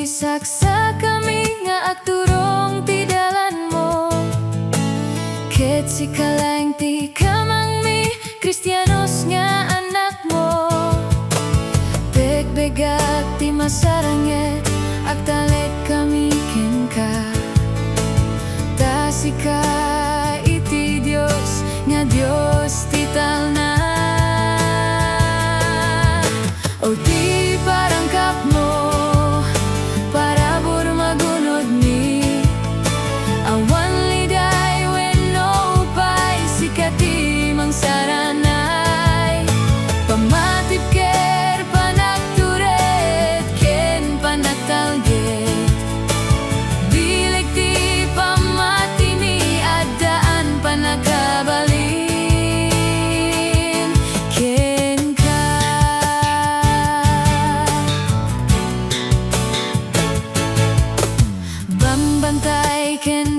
saksakami nga agturong ti Dalanmo. Ket Sika laeng ti kamangmi, Kristianos nga annakmo. Pegpeggad ti masaranget, agtalekkami kenka. Ta Sika iti Dios nga Dios ti talna. O ti parangkapmo, parabur magun-odmi. Awan, liday, wenno, upay, Sika ti mangsaranay. Pammatibker, panagtured, ken pannagtalged. Bileg ti pammatimi, addaan panagkabalin. Bantay ken